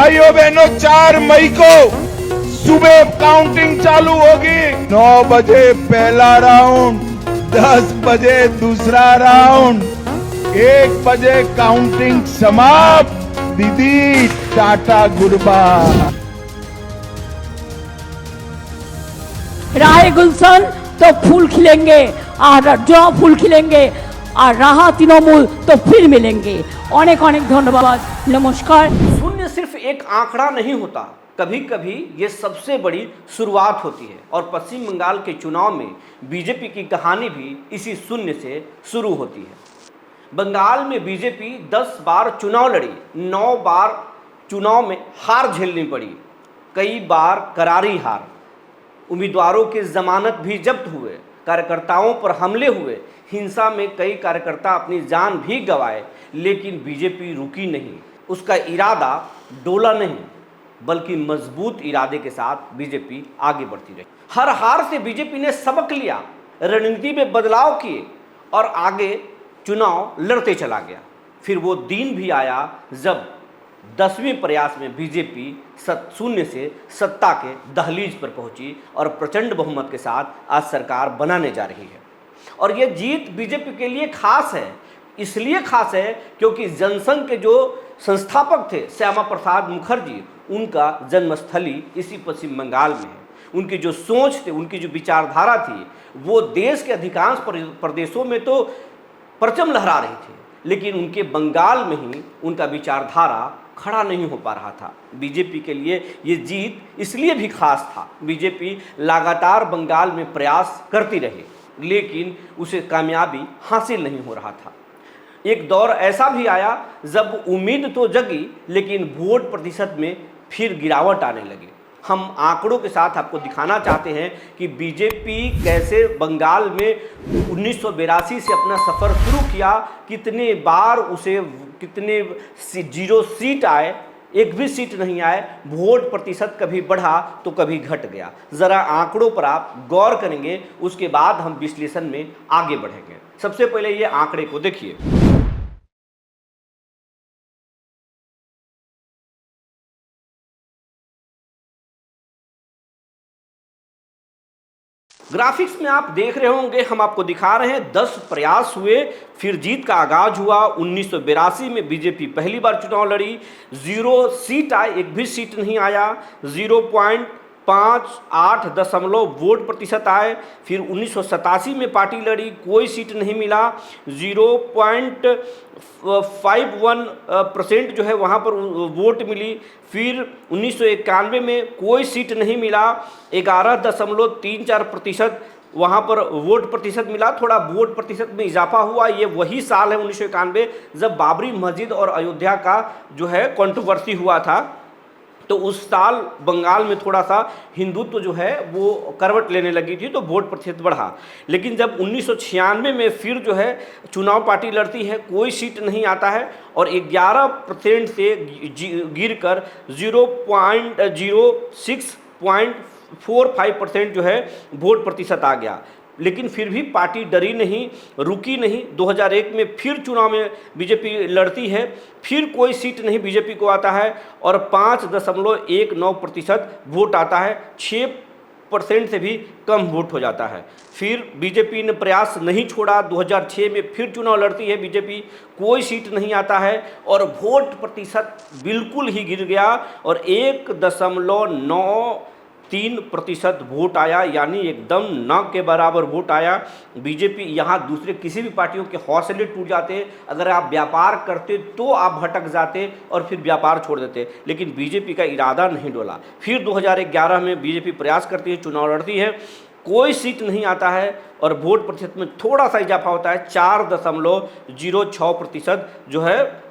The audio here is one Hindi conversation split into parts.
भाइयों बहनों 4 मई को सुबह काउंटिंग चालू होगी। 9 बजे पहला राउंड, 10 बजे दूसरा राउंड, 1 बजे काउंटिंग समाप्त। दीदी टाटा गुड बाय। राहे गुलशन तो फूल खिलेंगे और जो फूल खिलेंगे और राहा तृणमूल तो फिर मिलेंगे। अनेक अनेक धन्यवाद, नमस्कार। शून्य सिर्फ एक आंकड़ा नहीं होता, कभी कभी ये सबसे बड़ी शुरुआत होती है और पश्चिम बंगाल के चुनाव में बीजेपी की कहानी भी इसी शून्य से शुरू होती है। बंगाल में बीजेपी 10 बार चुनाव लड़ी, 9 बार चुनाव में हार झेलनी पड़ी, कई बार करारी हार। उम्मीदवारों की जमानत भी जब्त हुए, कार्यकर्ताओं पर हमले हुए, हिंसा में कई कार्यकर्ता अपनी जान भी गंवाए, लेकिन बीजेपी रुकी नहीं। उसका इरादा डोला नहीं, बल्कि मजबूत इरादे के साथ बीजेपी आगे बढ़ती रही। हर हार से बीजेपी ने सबक लिया, रणनीति में बदलाव किए और आगे चुनाव लड़ते चला गया। फिर वो दिन भी आया जब 10वें प्रयास में बीजेपी शून्य से सत्ता के दहलीज पर पहुंची और प्रचंड बहुमत के साथ आज सरकार बनाने जा रही है। और ये जीत बीजेपी के लिए खास है, इसलिए खास है क्योंकि जनसंघ के जो संस्थापक थे श्यामा प्रसाद मुखर्जी, उनका जन्मस्थली इसी पश्चिम बंगाल में है। उनकी जो सोच थी, उनकी जो विचारधारा थी, वो देश के अधिकांश प्रदेशों में तो परचम लहरा रही थी, लेकिन उनके बंगाल में ही उनका विचारधारा खड़ा नहीं हो पा रहा था। बीजेपी के लिए ये जीत इसलिए भी खास था, बीजेपी लगातार बंगाल में प्रयास करती रही, लेकिन उसे कामयाबी हासिल नहीं हो रहा था। एक दौर ऐसा भी आया जब उम्मीद तो जगी, लेकिन वोट प्रतिशत में फिर गिरावट आने लगी। हम आंकड़ों के साथ आपको दिखाना चाहते हैं कि बीजेपी कैसे बंगाल में 1982 से अपना सफ़र शुरू किया, कितने बार उसे कितने 0 सीट आए, एक भी सीट नहीं आए, वोट प्रतिशत कभी बढ़ा तो कभी घट गया। ज़रा आंकड़ों पर आप गौर करेंगे, उसके बाद हम विश्लेषण में आगे बढ़ेंगे। सबसे पहले ये आंकड़े को देखिए। ग्राफिक्स में आप देख रहे होंगे, हम आपको दिखा रहे हैं 10 प्रयास हुए, फिर जीत का आगाज हुआ। 1982 में बीजेपी पहली बार चुनाव लड़ी, 0 सीट आए, एक भी सीट नहीं आया, 0.58 वोट प्रतिशत आए। फिर 1987 में पार्टी लड़ी, कोई सीट नहीं मिला, 0.51% जो है वहाँ पर वोट मिली। फिर 1991 में कोई सीट नहीं मिला, 11.34% वहाँ पर वोट प्रतिशत मिला। थोड़ा वोट प्रतिशत में इजाफा हुआ। ये वही साल है 1991 जब बाबरी मस्जिद और अयोध्या का जो है कंट्रोवर्सी हुआ था, तो उस साल बंगाल में थोड़ा सा हिंदुत्व जो है वो करवट लेने लगी थी, तो वोट प्रतिशत बढ़ा। लेकिन जब 1996 में फिर जो है चुनाव पार्टी लड़ती है, कोई सीट नहीं आता है और 11% से गिरकर 0.45% जो है वोट प्रतिशत आ गया। लेकिन फिर भी पार्टी डरी नहीं, रुकी नहीं। 2001 में फिर चुनाव में बीजेपी लड़ती है, फिर कोई सीट नहीं बीजेपी को आता है और 5.19% वोट आता है, 6% से भी कम वोट हो जाता है। फिर बीजेपी ने प्रयास नहीं छोड़ा, 2006 में फिर चुनाव लड़ती है बीजेपी, कोई सीट नहीं आता है और वोट प्रतिशत बिल्कुल ही गिर गया और 1.93% वोट आया, यानी एकदम न के बराबर वोट आया। बीजेपी यहाँ दूसरे किसी भी पार्टियों के हौसले टूट जाते, अगर आप व्यापार करते तो आप भटक जाते और फिर व्यापार छोड़ देते, लेकिन बीजेपी का इरादा नहीं डोला। फिर 2011 में बीजेपी प्रयास करती है, चुनाव लड़ती है, कोई सीट नहीं आता है और वोट प्रतिशत में थोड़ा सा इजाफा होता है, 4.06% जो है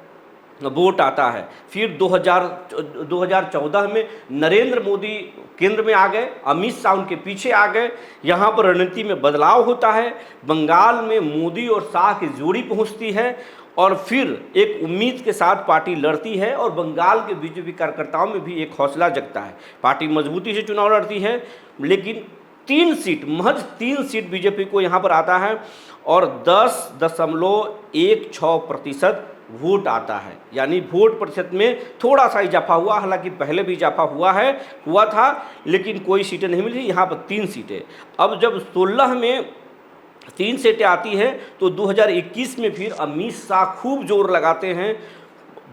वोट आता है। फिर 2014 में नरेंद्र मोदी केंद्र में आ गए, अमित शाह उनके पीछे आ गए, यहाँ पर रणनीति में बदलाव होता है, बंगाल में मोदी और शाह की जोड़ी पहुँचती है और फिर एक उम्मीद के साथ पार्टी लड़ती है और बंगाल के बीजेपी कार्यकर्ताओं में भी एक हौसला जगता है। पार्टी मजबूती से चुनाव लड़ती है, लेकिन 3 सीट, महज 3 सीट बीजेपी को यहाँ पर आता है और 10.16% वोट आता है, यानी वोट प्रतिशत में थोड़ा सा इजाफा हुआ। हालांकि पहले भी इजाफा हुआ था, लेकिन कोई सीटें नहीं मिली। यहाँ पर 3 सीटें। अब जब 16 में 3 सीटें आती है तो 2021 में फिर अमित शाह खूब जोर लगाते हैं,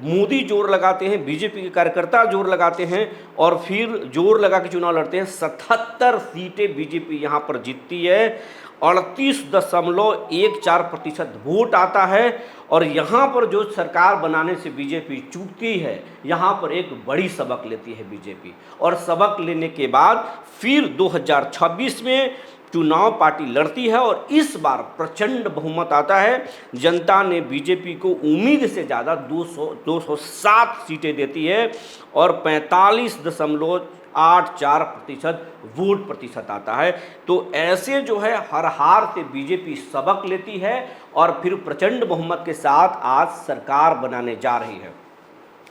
मोदी जोर लगाते हैं, बीजेपी के कार्यकर्ता जोर लगाते हैं और फिर जोर लगा के चुनाव लड़ते हैं। 77 सीटें बीजेपी यहाँ पर जीतती है, 38.14% वोट आता है। और यहाँ पर जो सरकार बनाने से बीजेपी चूकती है, यहाँ पर एक बड़ी सबक लेती है बीजेपी। और सबक लेने के बाद फिर 2026 में चुनाव पार्टी लड़ती है और इस बार प्रचंड बहुमत आता है। जनता ने बीजेपी को उम्मीद से ज़्यादा 207 सीटें देती है और 45.84% वोट प्रतिशत आता है। तो ऐसे जो है हर हार से बीजेपी सबक लेती है और फिर प्रचंड बहुमत के साथ आज सरकार बनाने जा रही है।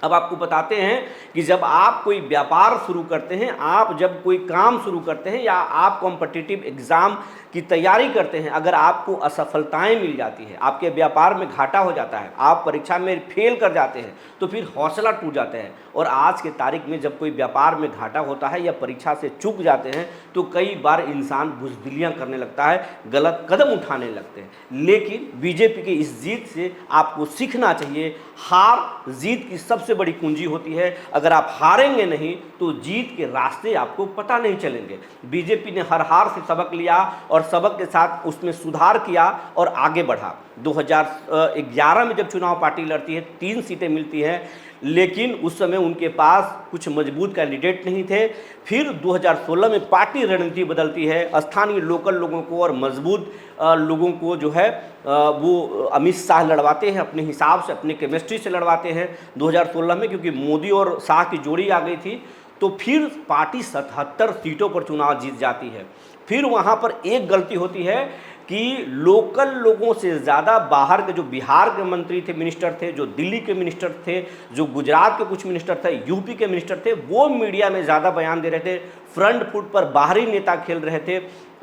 अब आपको बताते हैं कि जब आप कोई व्यापार शुरू करते हैं, आप जब कोई काम शुरू करते हैं या आप कॉम्पिटिटिव एग्ज़ाम की तैयारी करते हैं, अगर आपको असफलताएं मिल जाती है, आपके व्यापार में घाटा हो जाता है, आप परीक्षा में फेल कर जाते हैं, तो फिर हौसला टूट जाता है। और आज के तारीख में जब कोई व्यापार में घाटा होता है या परीक्षा से चूक जाते हैं तो कई बार इंसान बुज़दिलियां करने लगता है, गलत कदम उठाने लगते हैं। लेकिन बीजेपी की इस जीत से आपको सीखना चाहिए, हार जीत की सबसे बड़ी कुंजी होती है। अगर आप हारेंगे नहीं तो जीत के रास्ते आपको पता नहीं चलेंगे। बीजेपी ने हर हार से सबक लिया और सबक के साथ उसमें सुधार किया और आगे बढ़ा। 2011 में जब चुनाव पार्टी लड़ती है 3 सीटें मिलती हैं, लेकिन उस समय उनके पास कुछ मजबूत कैंडिडेट नहीं थे। फिर 2016 में पार्टी रणनीति बदलती है, स्थानीय लोकल लोगों को और मजबूत लोगों को जो है वो अमित शाह लड़वाते हैं, अपने हिसाब से, अपने केमिस्ट्री से लड़वाते हैं 2016 में, क्योंकि मोदी और शाह की जोड़ी आ गई थी। तो फिर पार्टी 77 सीटों पर चुनाव जीत जाती है। फिर वहाँ पर एक गलती होती है कि लोकल लोगों से ज़्यादा बाहर के, जो बिहार के मंत्री थे, मिनिस्टर थे, जो दिल्ली के मिनिस्टर थे, जो गुजरात के कुछ मिनिस्टर थे, यूपी के मिनिस्टर थे, वो मीडिया में ज़्यादा बयान दे रहे थे। फ्रंट फुट पर बाहरी नेता खेल रहे थे,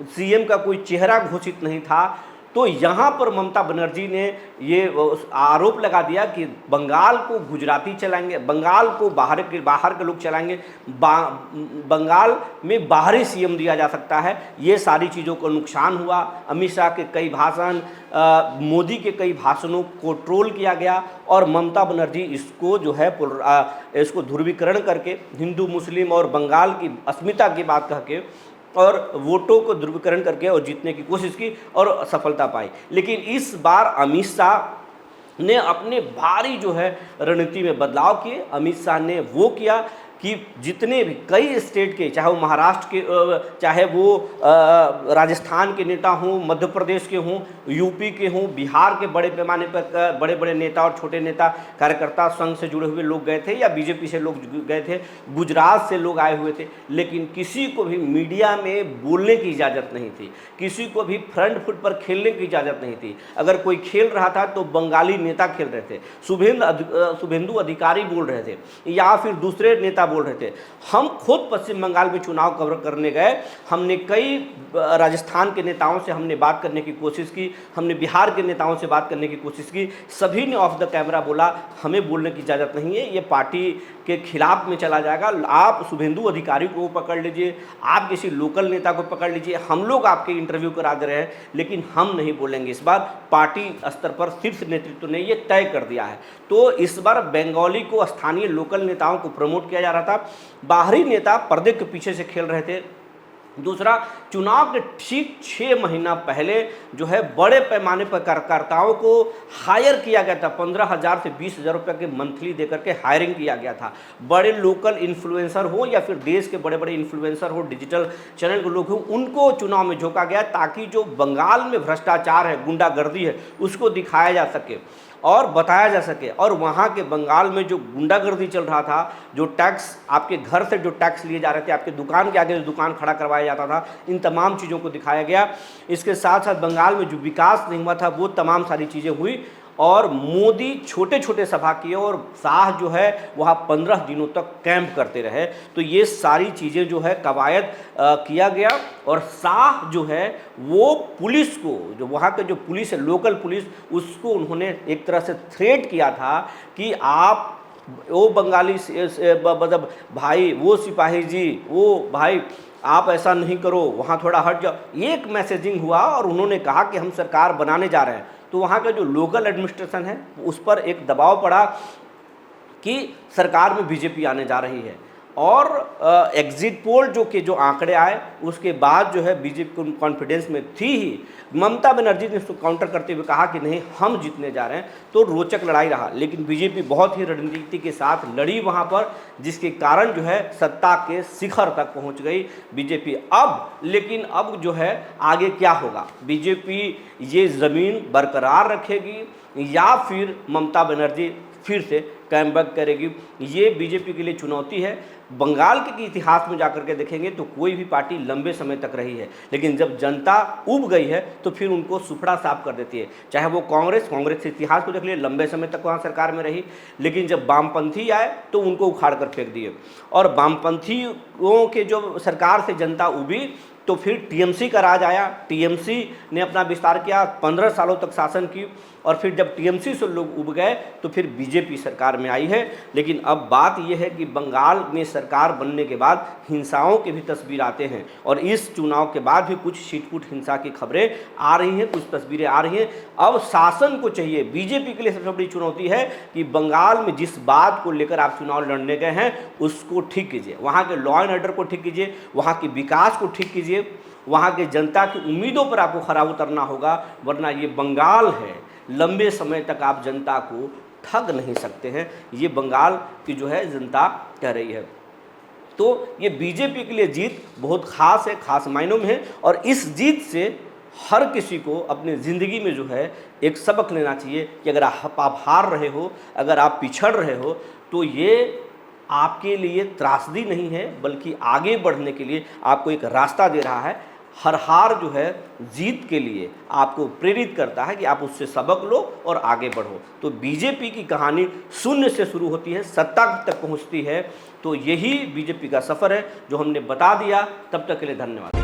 सीएम का कोई चेहरा घोषित नहीं था। तो यहाँ पर ममता बनर्जी ने ये आरोप लगा दिया कि बंगाल को गुजराती चलाएंगे, बंगाल को बाहर के लोग चलाएंगे, बंगाल में बाहरी सीएम दिया जा सकता है। ये सारी चीज़ों को नुकसान हुआ। अमित शाह के कई भाषण, मोदी के कई भाषणों को ट्रोल किया गया और ममता बनर्जी इसको जो है इसको ध्रुवीकरण करके हिंदू मुस्लिम और बंगाल की अस्मिता की बात कह के और वोटों को ध्रुवीकरण करके और जीतने की कोशिश की और सफलता पाई। लेकिन इस बार अमित शाह ने अपने भारी जो है रणनीति में बदलाव किए। अमित शाह ने वो किया कि जितने भी कई स्टेट के, चाहे वो महाराष्ट्र के, चाहे वो राजस्थान के नेता हों, मध्य प्रदेश के हों, यूपी के हों, बिहार के बड़े पैमाने पर बड़े बड़े नेता और छोटे नेता कार्यकर्ता संघ से जुड़े हुए लोग गए थे या बीजेपी से लोग गए थे, गुजरात से लोग आए हुए थे। लेकिन किसी को भी मीडिया में बोलने की इजाज़त नहीं थी, किसी को भी फ्रंट फुट पर खेलने की इजाज़त नहीं थी। अगर कोई खेल रहा था तो बंगाली नेता खेल रहे थे, शुभेंदु अधिकारी बोल रहे थे या फिर दूसरे नेता बोल रहे थे। हम खुद पश्चिम बंगाल में चुनाव कवर करने गए, हमने कई राजस्थान के नेताओं से हमने बात करने की कोशिश की, हमने बिहार के नेताओं से बात करने की कोशिश की। सभी ने ऑफ द कैमरा बोला हमें बोलने की इजाज़त नहीं है, ये पार्टी के खिलाफ में चला जाएगा। आप शुभेंदु अधिकारी को पकड़ लीजिए, आप किसी लोकल नेता को पकड़ लीजिए, हम लोग आपके इंटरव्यू करा दे रहे हैं, लेकिन हम नहीं बोलेंगे। इस बार पार्टी स्तर पर शीर्ष नेतृत्व ने ये तय कर दिया है। तो इस बार बंगाली को, स्थानीय लोकल नेताओं को प्रमोट किया जा रहा था, बाहरी नेता पर्दे के पीछे से खेल रहे थे। दूसरा, चुनाव के ठीक 6 महीना पहले जो है बड़े पैमाने पर कार्यकर्ताओं को हायर किया गया था। 15,000 से 20,000 रुपये के मंथली देकर के हायरिंग किया गया था। बड़े लोकल इन्फ्लुएंसर हो या फिर देश के बड़े बड़े इन्फ्लुएंसर हो, डिजिटल चैनल के लोग हो, उनको चुनाव में झोंका गया ताकि जो बंगाल में भ्रष्टाचार है, गुंडागर्दी है, उसको दिखाया जा सके और बताया जा सके। और वहाँ के बंगाल में जो गुंडागर्दी चल रहा था, जो टैक्स, आपके घर से जो टैक्स लिए जा रहे थे, आपके दुकान के आगे जो दुकान खड़ा करवाया जाता था, इन तमाम चीज़ों को दिखाया गया। इसके साथ साथ बंगाल में जो विकास नहीं हुआ था वो तमाम सारी चीज़ें हुई और मोदी छोटे छोटे सभा किए और शाह जो है वहाँ 15 दिनों तक कैंप करते रहे। तो ये सारी चीज़ें जो है कवायद किया गया और शाह जो है वो पुलिस को, जो वहाँ के जो पुलिस है, लोकल पुलिस, उसको उन्होंने एक तरह से थ्रेट किया था कि आप वो बंगाली मतलब भाई, वो सिपाही जी, वो भाई आप ऐसा नहीं करो, वहाँ थोड़ा हट जाओ। एक मैसेजिंग हुआ और उन्होंने कहा कि हम सरकार बनाने जा रहे हैं। तो वहाँ का जो लोकल एडमिनिस्ट्रेशन है उस पर एक दबाव पड़ा कि सरकार में बीजेपी आने जा रही है और एग्जिट पोल जो आंकड़े आए उसके बाद जो है बीजेपी कॉन्फिडेंस में थी ही। ममता बनर्जी ने इसको काउंटर करते हुए कहा कि नहीं, हम जीतने जा रहे हैं। तो रोचक लड़ाई रहा, लेकिन बीजेपी बहुत ही रणनीति के साथ लड़ी वहाँ पर, जिसके कारण जो है सत्ता के शिखर तक पहुँच गई बीजेपी। लेकिन अब जो है आगे क्या होगा, बीजेपी ये ज़मीन बरकरार रखेगी या फिर ममता बनर्जी फिर से कैमबैक करेगी, ये बीजेपी के लिए चुनौती है। बंगाल के इतिहास में जाकर के देखेंगे तो कोई भी पार्टी लंबे समय तक रही है, लेकिन जब जनता उब गई है तो फिर उनको सुपड़ा साफ कर देती है। चाहे वो कांग्रेस के इतिहास को देख लिए, लंबे समय तक वहाँ सरकार में रही, लेकिन जब वामपंथी आए तो उनको उखाड़ कर फेंक दिए। और वामपंथियों के जो सरकार से जनता उबी तो फिर टीएमसी का राज आया। टीएमसी ने अपना विस्तार किया, 15 सालों तक शासन की, और फिर जब टीएमसी से लोग उब गए तो फिर बीजेपी सरकार में आई है। लेकिन अब बात यह है कि बंगाल में सरकार बनने के बाद हिंसाओं के भी तस्वीर आते हैं और इस चुनाव के बाद भी कुछ छिटपुट हिंसा की खबरें आ रही हैं, कुछ तस्वीरें आ रही हैं। अब शासन को चाहिए, बीजेपी के लिए सबसे बड़ी चुनौती है कि बंगाल में जिस बात को लेकर आप चुनाव लड़ने गए हैं उसको ठीक कीजिए, वहाँ के लॉ एंड ऑर्डर को ठीक कीजिए, वहाँ के विकास को ठीक कीजिए, वहाँ के जनता की उम्मीदों पर आपको खरा उतरना होगा, वरना ये बंगाल है, लंबे समय तक आप जनता को ठग नहीं सकते हैं। ये बंगाल की जो है जनता कह रही है। तो ये बीजेपी के लिए जीत बहुत खास है, खास मायनों में है, और इस जीत से हर किसी को अपनी ज़िंदगी में जो है एक सबक लेना चाहिए कि अगर आप हार रहे हो, अगर आप पिछड़ रहे हो, तो ये आपके लिए त्रासदी नहीं है, बल्कि आगे बढ़ने के लिए आपको एक रास्ता दे रहा है। हर हार जो है जीत के लिए आपको प्रेरित करता है कि आप उससे सबक लो और आगे बढ़ो। तो बीजेपी की कहानी शून्य से शुरू होती है, सत्ता तक पहुंचती है। तो यही बीजेपी का सफ़र है जो हमने बता दिया। तब तक के लिए धन्यवाद।